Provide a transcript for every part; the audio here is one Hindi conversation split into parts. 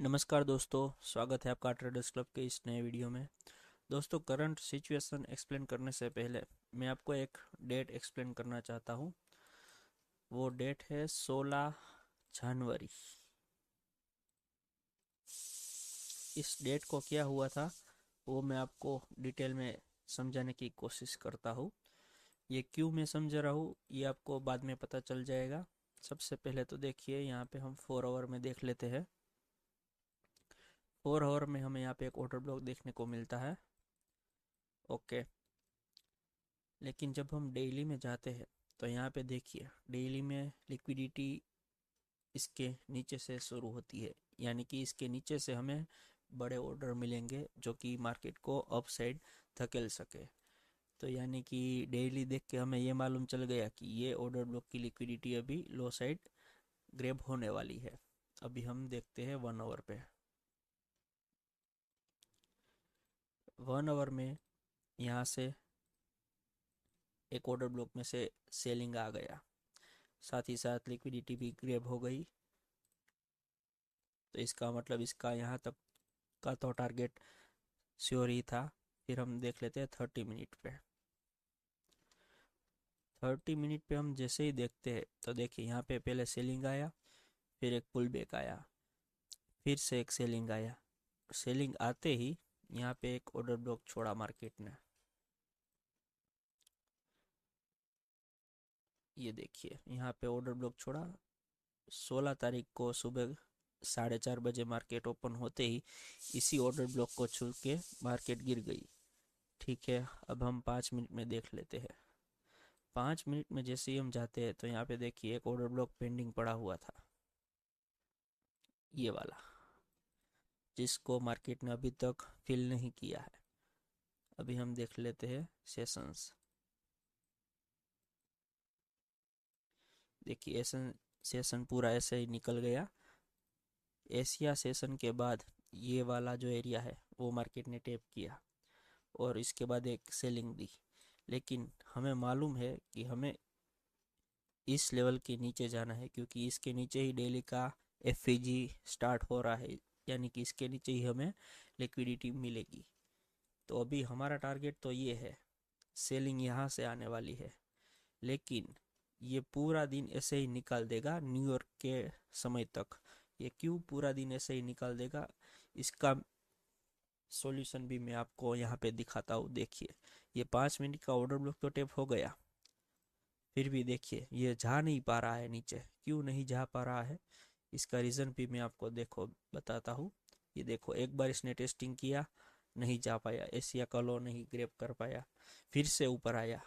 नमस्कार दोस्तों, स्वागत है आपका ट्रेडर्स क्लब के इस नए वीडियो में। दोस्तों, करंट सिचुएशन एक्सप्लेन करने से पहले मैं आपको एक डेट एक्सप्लेन करना चाहता हूँ। वो डेट है 16 जनवरी। इस डेट को क्या हुआ था वो मैं आपको डिटेल में समझाने की कोशिश करता हूँ। ये क्यों मैं समझा रहा हूँ ये आपको बाद में पता चल जाएगा। सबसे पहले तो देखिए, यहाँ पे हम 4 आवर में देख लेते हैं। 4 आवर में हमें यहाँ पे एक ऑर्डर ब्लॉक देखने को मिलता है। ओके, लेकिन जब हम डेली में जाते हैं तो यहाँ पे देखिए, डेली में लिक्विडिटी इसके नीचे से शुरू होती है, यानी कि इसके नीचे से हमें बड़े ऑर्डर मिलेंगे जो कि मार्केट को अप साइड धकेल सके। तो यानी कि डेली देख के हमें ये मालूम चल गया कि ये ऑर्डर ब्लॉक की लिक्विडिटी अभी लो साइड ग्रैब होने वाली है। अभी हम देखते हैं 1 आवर पे। 1 आवर में यहाँ से एक ऑर्डर ब्लॉक में से सेलिंग आ गया, साथ ही साथ लिक्विडिटी भी ग्रैब हो गई। तो इसका मतलब इसका यहाँ तक का तो टारगेट श्योर ही था। फिर हम देख लेते हैं 30 मिनट पे। 30 मिनट पे हम जैसे ही देखते हैं तो देखिए, यहाँ पे पहले सेलिंग आया, फिर एक पुल बैक आया, फिर से एक सेलिंग आया। सेलिंग आते ही यहाँ पे एक ऑर्डर ब्लॉक छोड़ा मार्केट ने। ये देखिए, यहाँ पे ऑर्डर ब्लॉक छोड़ा 16 तारीख को सुबह 4:30 बजे। मार्केट ओपन होते ही इसी ऑर्डर ब्लॉक को छू के मार्केट गिर गई। ठीक है, अब हम 5 मिनट में देख लेते हैं। 5 मिनट में जैसे ही हम जाते हैं तो यहाँ पे देखिए एक ऑर्डर ब्लॉक पेंडिंग पड़ा हुआ था, ये वाला, जिसको मार्केट ने अभी तक फिल नहीं किया है। अभी हम देख लेते हैं सेशंस। देखिए, सेशन पूरा ऐसे ही निकल गया। एशिया सेशन के बाद ये वाला जो एरिया है वो मार्केट ने टैप किया और इसके बाद एक सेलिंग दी। लेकिन हमें मालूम है कि हमें इस लेवल के नीचे जाना है, क्योंकि इसके नीचे ही डेली का एफईजी स्टार्ट हो रहा है, यानी कि इसके नीचे ही हमें लिक्विडिटी मिलेगी। तो अभी हमारा टारगेट तो ये है, सेलिंग यहाँ से आने वाली है। लेकिन ये पूरा दिन ऐसे ही निकाल देगा न्यू ईयर के समय तक। ये क्यों पूरा दिन ऐसे ही निकाल देगा, इसका सॉल्यूशन भी मैं आपको यहाँ पे दिखाता हूँ। देखिए, ये 5 मिनट का ऑर्डर ब्लॉक तो टेप हो गया, फिर भी देखिए ये जा नहीं पा रहा है नीचे। क्यों नहीं जा पा रहा है, इसका रीज़न भी मैं आपको देखो बताता हूँ। ये देखो, एक बार इसने टेस्टिंग किया, नहीं जा पाया, एशिया का लो नहीं ग्रैब कर पाया। फिर से ऊपर आया,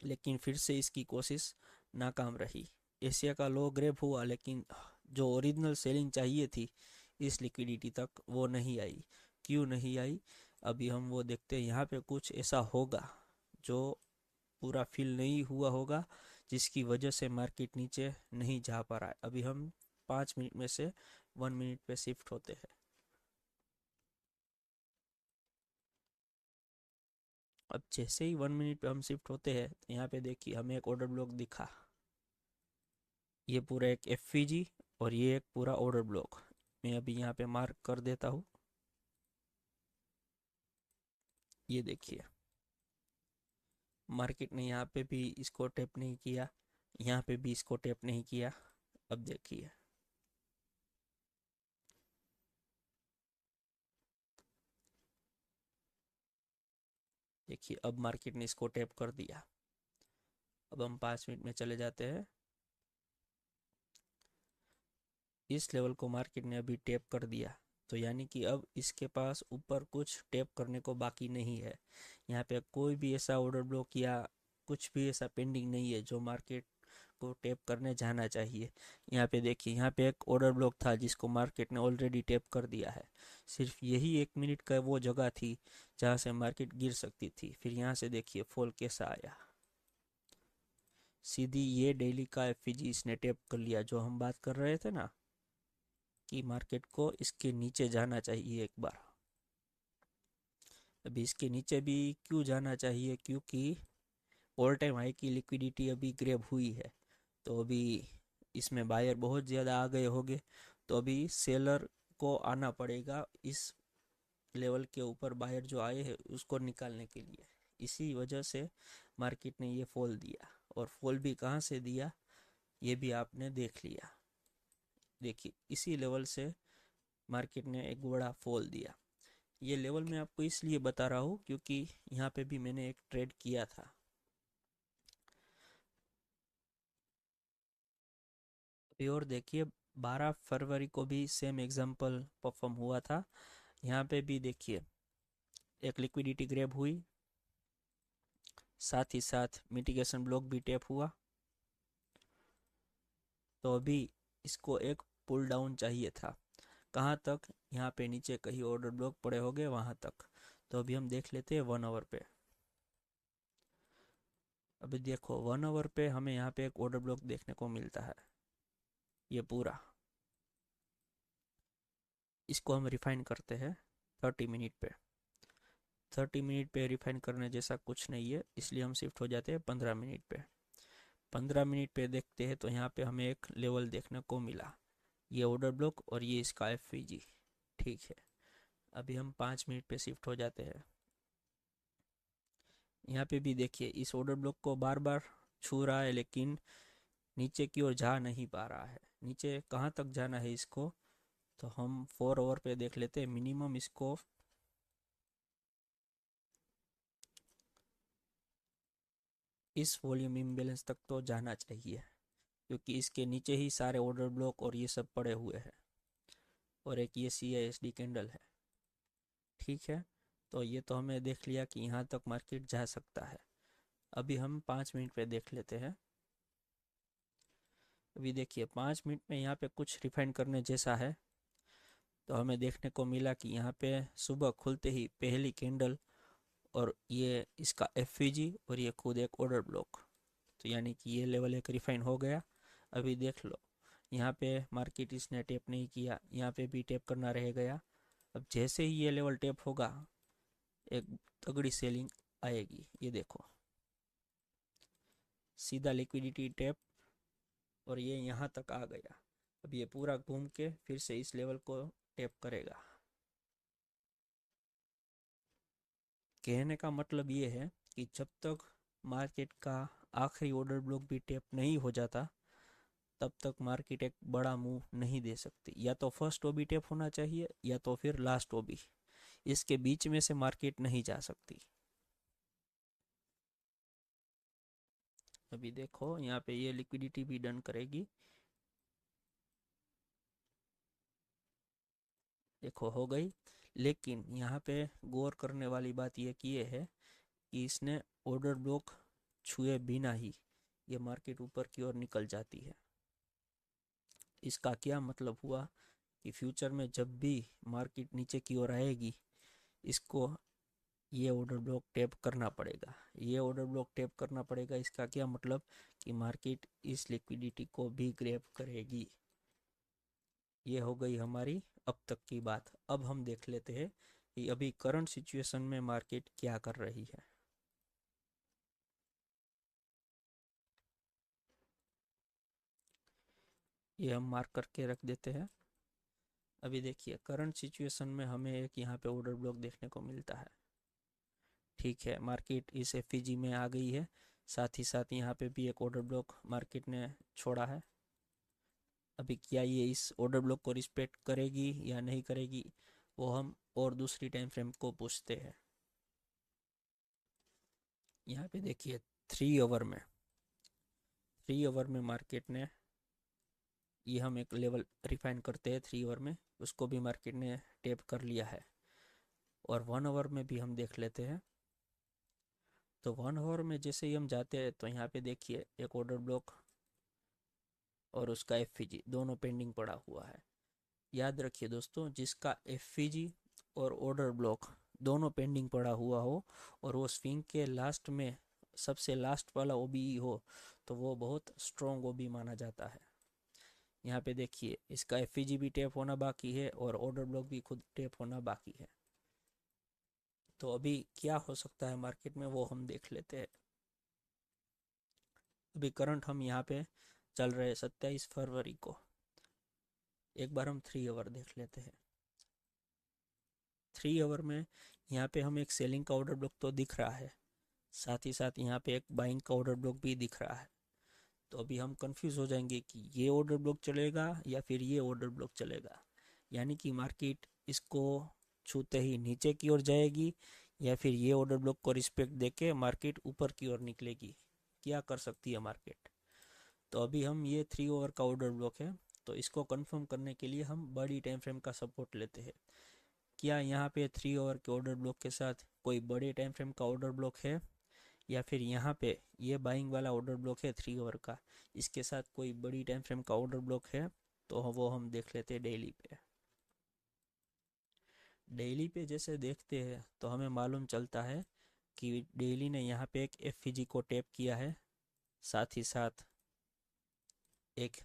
लेकिन फिर से इसकी कोशिश नाकाम रही। एशिया का लो ग्रैब हुआ, लेकिन जो ओरिजिनल सेलिंग चाहिए थी इस लिक्विडिटी तक वो नहीं आई। क्यों नहीं आई, अभी हम वो देखते हैं। यहाँ पे कुछ ऐसा होगा जो पूरा फिल नहीं हुआ होगा, जिसकी वजह से मार्केट नीचे नहीं जा पा रहा है। अभी हम 5 मिनट में से 1 मिनट पे शिफ्ट होते हैं। अब जैसे ही 1 मिनट पे हम शिफ्ट होते हैं तो यहाँ पे देखिए हमें एक ऑर्डर ब्लॉक दिखा। ये पूरा एक एफवीजी और ये एक पूरा ऑर्डर ब्लॉक। मैं अभी यहाँ पे मार्क कर देता हूँ। ये देखिए, मार्केट ने यहाँ पे भी इसको टैप नहीं किया, यहाँ पे भी इसको टैप नहीं किया। अब देखिए, देखिए अब मार्केट ने इसको टैप कर दिया। अब हम 5 मिनट में चले जाते हैं। इस लेवल को मार्केट ने अभी टैप कर दिया, तो यानी कि अब इसके पास ऊपर कुछ टैप करने को बाकी नहीं है। यहाँ पे कोई भी ऐसा ऑर्डर ब्लॉक या कुछ भी ऐसा पेंडिंग नहीं है जो मार्केट को टैप करने जाना चाहिए। यहाँ पे देखिए, यहाँ पे एक ऑर्डर ब्लॉक था जिसको मार्केट ने ऑलरेडी टैप कर दिया है। सिर्फ यही 1 मिनट का वो जगह थी जहाँ से मार्केट गिर सकती थी। फिर यहाँ से देखिए फॉल कैसा आया, सीधी ये डेली का एफईजी इसने टैप कर लिया। जो हम बात कर रहे थे ना कि मार्केट को इसके नीचे जाना चाहिए एक बार। अभी इसके नीचे भी क्यों जाना चाहिए, क्योंकि ऑल टाइम हाई की लिक्विडिटी अभी ग्रैब हुई है। तो अभी इसमें बायर बहुत ज़्यादा आ गए होंगे, तो अभी सेलर को आना पड़ेगा इस लेवल के ऊपर, बायर जो आए हैं उसको निकालने के लिए। इसी वजह से मार्केट ने ये फॉल दिया, और फॉल भी कहाँ से दिया ये भी आपने देख लिया। देखिए इसी लेवल से मार्केट ने एक बड़ा फॉल दिया। ये लेवल मैं आपको इसलिए बता रहा हूँ क्योंकि यहाँ पे भी मैंने एक ट्रेड किया था। अभी और देखिए 12 फरवरी को भी सेम एग्जांपल परफॉर्म हुआ था। यहाँ पे भी देखिए एक लिक्विडिटी ग्रैब हुई, साथ ही साथ मिटिगेशन ब्लॉक भी टैप हुआ। तो अभी इसको एक पुल डाउन चाहिए था। कहाँ तक? यहाँ पे नीचे कहीं ऑर्डर ब्लॉक पड़े हो गए वहाँ तक। तो अभी हम देख लेते हैं 1 आवर पे। अभी देखो 1 आवर पे हमें यहाँ पे एक ऑर्डर ब्लॉक देखने को मिलता है, ये पूरा। इसको हम रिफाइन करते हैं 30 मिनट पे। 30 मिनट पे रिफाइन करने जैसा कुछ नहीं है, इसलिए हम शिफ्ट हो जाते हैं 15 मिनट पे। 15 मिनट पे देखते हैं तो यहाँ पे हमें एक लेवल देखने को मिला, ये ऑर्डर ब्लॉक और ये इसका एफवीजी। ठीक है, अभी हम 5 मिनट पे शिफ्ट हो जाते हैं। यहाँ पे भी देखिए इस ऑर्डर ब्लॉक को बार बार छू रहा है, लेकिन नीचे की ओर जा नहीं पा रहा है। नीचे कहाँ तक जाना है इसको, तो हम 4 आवर पे देख लेते हैं। मिनिमम इसको इस वॉल्यूम इम्बेलेंस तक तो जाना चाहिए, क्योंकि इसके नीचे ही सारे ऑर्डर ब्लॉक और ये सब पड़े हुए हैं, और एक ये CASD कैंडल है। ठीक है, तो ये तो हमें देख लिया कि यहाँ तक मार्केट जा सकता है। अभी हम 5 मिनट पे देख लेते हैं। अभी देखिए 5 मिनट में यहाँ पे कुछ रिफाइन करने जैसा है। तो हमें देखने को मिला कि यहाँ पे सुबह खुलते ही पहली कैंडल, और ये इसका एफवीजी और ये खुद एक ऑर्डर ब्लॉक। तो यानी कि ये लेवल एक रिफाइन हो गया। अभी देख लो यहाँ पे मार्केट इसने टैप नहीं किया, यहाँ पे भी टैप करना रह गया। अब जैसे ही ये लेवल टैप होगा एक तगड़ी सेलिंग आएगी। ये देखो सीधा लिक्विडिटी टैप, और ये यहाँ तक आ गया। अब ये पूरा घूम के फिर से इस लेवल को टैप करेगा। कहने का मतलब ये है कि जब तक मार्केट का आखिरी ऑर्डर ब्लॉक भी टैप नहीं हो जाता, तब तक मार्केट एक बड़ा मूव नहीं दे सकती। या तो फर्स्ट ओबी टैप होना चाहिए या तो फिर लास्ट ओबी, इसके बीच में से मार्केट नहीं जा सकती। अभी देखो यहाँ पे ये लिक्विडिटी भी डन करेगी। देखो हो गई। लेकिन यहाँ पे गौर करने वाली बात ये है कि इसने ऑर्डर ब्लॉक छुए बिना ही ये मार्केट ऊपर की ओर निकल जाती है। इसका क्या मतलब हुआ कि फ्यूचर में जब भी मार्केट नीचे की ओर आएगी, इसको ये ऑर्डर ब्लॉक टैप करना पड़ेगा। ये ऑर्डर ब्लॉक टैप करना पड़ेगा, इसका क्या मतलब कि मार्केट इस लिक्विडिटी को भी ग्रैब करेगी। ये हो गई हमारी अब तक की बात। अब हम देख लेते हैं कि अभी करंट सिचुएशन में मार्केट क्या कर रही है। ये हम मार्क करके रख देते हैं। अभी देखिए करंट सिचुएशन में हमें एक यहाँ पे ऑर्डर ब्लॉक देखने को मिलता है। ठीक है, मार्केट इस एफईजी में आ गई है। साथ ही साथ यहाँ पे भी एक ऑर्डर ब्लॉक मार्केट ने छोड़ा है। अभी क्या ये इस ऑर्डर ब्लॉक को रिस्पेक्ट करेगी या नहीं करेगी, वो हम और दूसरी टाइम फ्रेम को पूछते हैं। यहाँ पे देखिए 3 आवर में मार्केट ने, ये हम एक लेवल रिफाइन करते हैं 3 आवर में, उसको भी मार्केट ने टैप कर लिया है। और 1 आवर में भी हम देख लेते हैं। तो 1 आवर में जैसे ही हम जाते हैं तो यहाँ पे देखिए एक ऑर्डर ब्लॉक और उसका एफईजी दोनों पेंडिंग पड़ा हुआ है। याद रखिए दोस्तों, जिसका एफईजी और ऑर्डर ब्लॉक दोनों पेंडिंग पड़ा हुआ हो, और वो स्विंग के लास्ट में सबसे लास्ट वाला ओबी हो, तो वो बहुत स्ट्रॉन्ग ओबी माना जाता है। यहाँ पे देखिए इसका एफईजी भी टैप होना बाकी है और ऑर्डर ब्लॉक भी खुद टैप होना बाकी है। तो अभी क्या हो सकता है मार्केट में वो हम देख लेते हैं। अभी करंट हम यहाँ पे चल रहे 27 फरवरी को। एक बार हम 3 आवर देख लेते हैं। 3 आवर में यहाँ पे हमें एक सेलिंग का ऑर्डर ब्लॉक तो दिख रहा है, साथ ही साथ यहाँ पे एक बाइंग का ऑर्डर ब्लॉक भी दिख रहा है। तो अभी हम कंफ्यूज हो जाएंगे कि ये ऑर्डर ब्लॉक चलेगा या फिर ये ऑर्डर ब्लॉक चलेगा, यानी कि मार्केट इसको छूते ही नीचे की ओर जाएगी या फिर ये ऑर्डर ब्लॉक को रिस्पेक्ट देके मार्केट ऊपर की ओर निकलेगी। क्या कर सकती है मार्केट? तो अभी हम ये 3 आवर का ऑर्डर ब्लॉक है, तो इसको कंफर्म करने के लिए हम बड़ी टाइम फ्रेम का सपोर्ट लेते हैं। क्या यहाँ पे 3 आवर के ऑर्डर ब्लॉक के साथ कोई बड़े टाइम फ्रेम का ऑर्डर ब्लॉक है, या फिर यहाँ पे ये बाइंग वाला ऑर्डर ब्लॉक है 3 आवर का, इसके साथ कोई बड़ी टाइम फ्रेम का ऑर्डर ब्लॉक है? तो वो हम देख लेते हैं डेली पे। डेली पे जैसे देखते हैं तो हमें मालूम चलता है कि डेली ने यहाँ पे एक एफ को टैप किया है, साथ ही साथ एक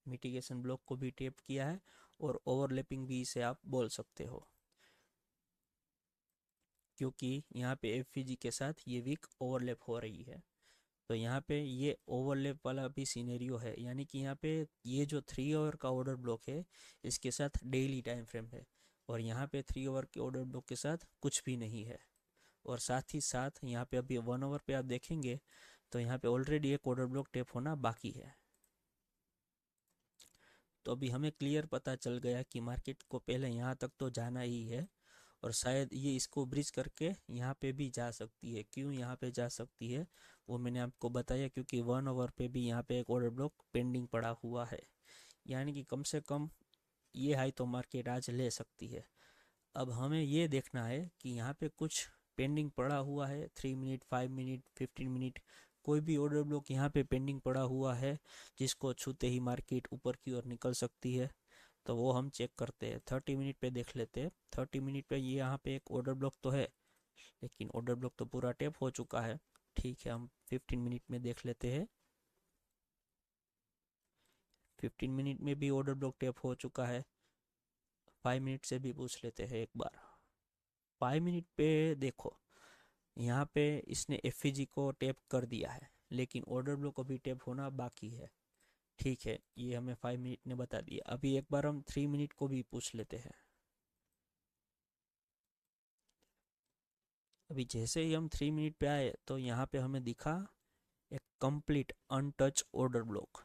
मिटिगेशन ब्लॉक को भी टैप किया है, और ओवरलैपिंग भी इसे आप बोल सकते हो, क्योंकि यहाँ पे एफ के साथ ये वीक ओवरलैप हो रही है। तो यहाँ पे ये ओवरलैप वाला भी सिनेरियो है, यानी कि यहाँ पे ये जो 3 आवर का ऑर्डर ब्लॉक है इसके साथ डेली टाइम फ्रेम है, और यहाँ पे 3 आवर के ऑर्डर ब्लॉक के साथ कुछ भी नहीं है। और साथ ही साथ यहाँ पे अभी 1 आवर पे आप देखेंगे तो यहाँ पे ऑलरेडी एक ऑर्डर ब्लॉक टैप होना बाकी है। तो अभी हमें क्लियर पता चल गया कि मार्केट को पहले यहाँ तक तो जाना ही है, और शायद ये इसको ब्रिज करके यहाँ पे भी जा सकती है। क्यों यहाँ पे जा सकती है वो मैंने आपको बताया, क्योंकि 1 आवर पे भी यहाँ पे एक ऑर्डर ब्लॉक पेंडिंग पड़ा हुआ है, यानी कि कम से कम ये हाई तो मार्केट आज ले सकती है। अब हमें ये देखना है कि यहाँ पे कुछ पेंडिंग पड़ा हुआ है, 3 मिनट, 5 मिनट, 15 मिनट, कोई भी ऑर्डर ब्लॉक यहाँ पे पेंडिंग पड़ा हुआ है जिसको छूते ही मार्केट ऊपर की ओर निकल सकती है। तो वो हम चेक करते हैं, 30 मिनट पे देख लेते हैं। 30 मिनट पे ये यहाँ पे एक ऑर्डर ब्लॉक तो है, लेकिन ऑर्डर ब्लॉक तो पूरा टैप हो चुका है। ठीक है, हम 15 मिनट में देख लेते हैं। 15 मिनट में भी ऑर्डर ब्लॉक टैप हो चुका है। 5 मिनट से भी पूछ लेते हैं एक बार। 5 मिनट पे देखो, यहाँ पे इसने एफ को टैप कर दिया है, लेकिन ऑर्डर ब्लॉक अभी टैप होना बाकी है। ठीक है, ये हमें 5 मिनट ने बता दिया। अभी एक बार हम 3 मिनट को भी पूछ लेते हैं। अभी जैसे ही हम 3 मिनट पे आए तो यहाँ पे हमें दिखा एक कंप्लीट अनटच ऑर्डर ब्लॉक।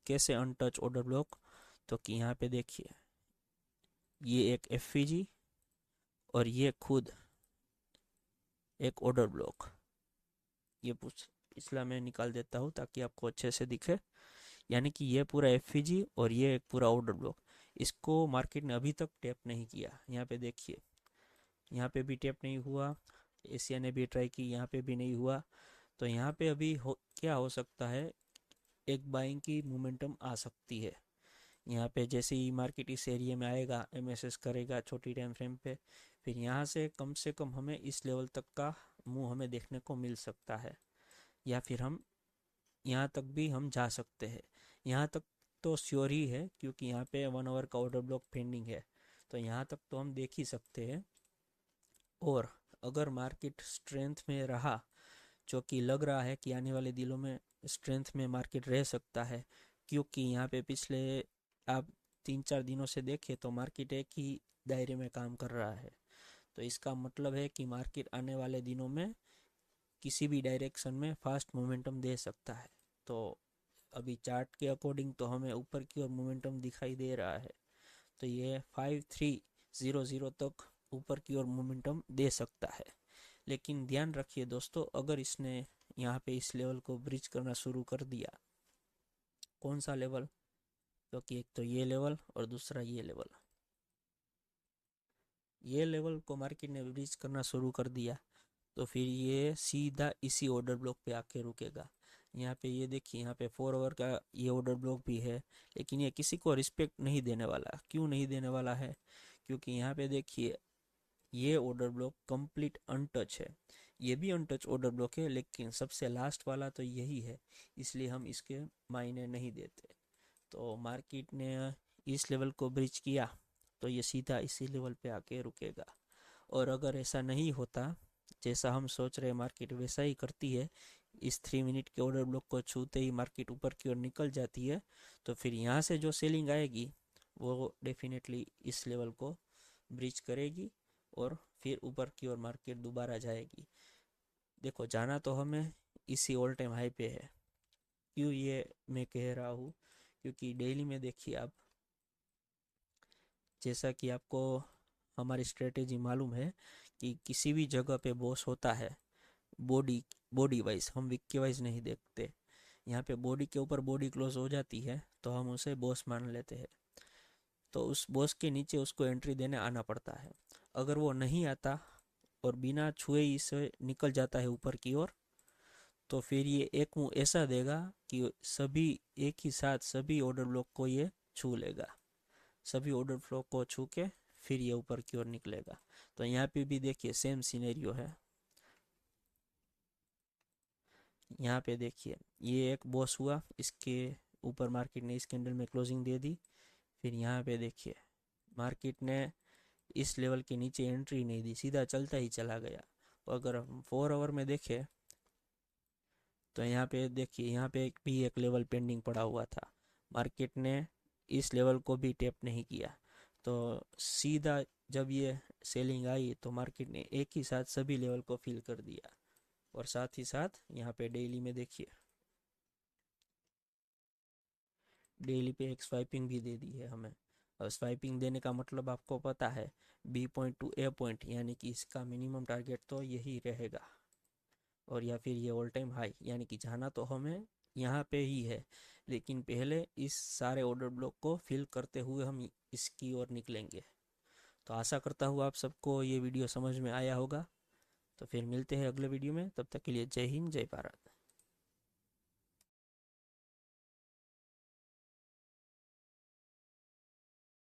कैसे अनटच ऑर्डर ब्लॉक? तो कि यहाँ पे देखिए, ये एक एफ और ये खुद एक ऑर्डर ब्लॉक। ये पूछ इसलिए मैं निकाल देता हूँ ताकि आपको अच्छे से दिखे, यानी कि ये पूरा एफ और ये एक पूरा ऑर्डर ब्लॉक, इसको मार्केट ने अभी तक टैप नहीं किया। यहाँ पे देखिए, यहाँ पे भी टैप नहीं हुआ, एशिया ने भी ट्राई की, यहाँ पे भी नहीं हुआ। तो यहाँ पे अभी क्या हो सकता है, एक बाइंग की मोमेंटम आ सकती है। यहाँ पे जैसे ही मार्केट इस एरिया में आएगा, एमएसएस करेगा छोटी टाइम फ्रेम पे, फिर यहाँ से कम हमें इस लेवल तक का मूव हमें देखने को मिल सकता है, या फिर हम यहाँ तक भी हम जा सकते हैं। यहाँ तक तो श्योर ही है, क्योंकि यहाँ पे 1 आवर का ऑर्डर ब्लॉक पेंडिंग है, तो यहाँ तक तो हम देख ही सकते हैं। और अगर मार्केट स्ट्रेंथ में रहा, जो कि लग रहा है कि आने वाले दिनों में स्ट्रेंथ में मार्केट रह सकता है, क्योंकि यहाँ पे पिछले आप 3-4 दिनों से देखें तो मार्केट एक ही दायरे में काम कर रहा है। तो इसका मतलब है कि मार्केट आने वाले दिनों में किसी भी डायरेक्शन में फास्ट मोमेंटम दे सकता है। तो अभी चार्ट के अकॉर्डिंग तो हमें ऊपर की ओर मोमेंटम दिखाई दे रहा है, तो ये 5300 तक ऊपर की ओर मोमेंटम दे सकता है। लेकिन ध्यान रखिए दोस्तों, अगर इसने यहाँ पे इस लेवल को ब्रिज करना शुरू कर दिया, कौन सा लेवल? क्योंकि एक तो ये लेवल और दूसरा ये लेवल को मार्केट ने ब्रिज करना शुरू कर दिया, तो फिर ये सीधा इसी ऑर्डर ब्लॉक पे आके रुकेगा। यहाँ पे ये देखिए, यहाँ पे 4 आवर का ये ऑर्डर ब्लॉक भी है, लेकिन ये किसी को रिस्पेक्ट नहीं देने वाला। क्यों नहीं देने वाला है? क्योंकि यहाँ पे देखिए, ये ऑर्डर ब्लॉक कंप्लीट अनटच है, ये भी अनटच ऑर्डर ब्लॉक है, लेकिन सबसे लास्ट वाला तो यही है, इसलिए हम इसके मायने नहीं देते। तो मार्केट ने इस लेवल को ब्रिज किया तो ये सीधा इसी लेवल पे आके रुकेगा। और अगर ऐसा नहीं होता, जैसा हम सोच रहे मार्केट वैसा ही करती है, इस 3 मिनट के ऑर्डर ब्लॉक को छूते ही मार्केट ऊपर की ओर निकल जाती है, तो फिर यहाँ से जो सेलिंग आएगी वो डेफिनेटली इस लेवल को ब्रीच करेगी और फिर ऊपर की ओर मार्केट दोबारा जाएगी। देखो, जाना तो हमें इसी ऑल टाइम हाई पे है। क्यों ये मैं कह रहा हूँ? क्योंकि डेली में देखिए आप, जैसा कि आपको हमारी स्ट्रेटेजी मालूम है कि किसी भी जगह पे बॉस होता है, बॉडी बॉडी वाइज, हम वीक के वाइज नहीं देखते। यहाँ पे बॉडी के ऊपर बॉडी क्लोज हो जाती है तो हम उसे बॉस मान लेते हैं, तो उस बॉस के नीचे उसको एंट्री देने आना पड़ता है। अगर वो नहीं आता और बिना छुए ही से निकल जाता है ऊपर की ओर, तो फिर ये एक मुंह ऐसा देगा कि सभी एक ही साथ सभी ऑर्डर ब्लॉक को ये छू लेगा। सभी ऑर्डर ब्लॉक को छू के फिर ये ऊपर की ओर निकलेगा। तो यहाँ पे भी देखिए सेम सिनेरियो है। यहाँ पे देखिए ये एक बॉस हुआ, इसके ऊपर मार्केट ने इस कैंडल में क्लोजिंग दे दी। फिर यहाँ पे देखिए मार्केट ने इस लेवल के नीचे एंट्री नहीं दी, सीधा चलता ही चला गया। और अगर हम 4 आवर में देखें तो यहाँ पे देखिए, यहाँ पे भी एक लेवल पेंडिंग पड़ा हुआ था, मार्केट ने इस लेवल को भी टैप नहीं किया। तो सीधा जब ये सेलिंग आई तो मार्केट ने एक ही साथ सभी लेवल को फिल कर दिया। और साथ ही साथ यहाँ पे डेली में देखिए, डेली पे एक स्वाइपिंग भी दे दी है हमें। और स्वाइपिंग देने का मतलब आपको पता है, बी पॉइंट टू ए पॉइंट, यानी कि इसका मिनिमम टारगेट तो यही रहेगा। और या फिर ये ऑल टाइम हाई, यानी कि जाना तो हमें यहाँ पे ही है, लेकिन पहले इस सारे ऑर्डर ब्लॉक को फिल करते हुए हम इसकी ओर निकलेंगे। तो आशा करता हूँ आप सबको ये वीडियो समझ में आया होगा। तो फिर मिलते हैं अगले वीडियो में, तब तक के लिए जय हिंद, जय भारत।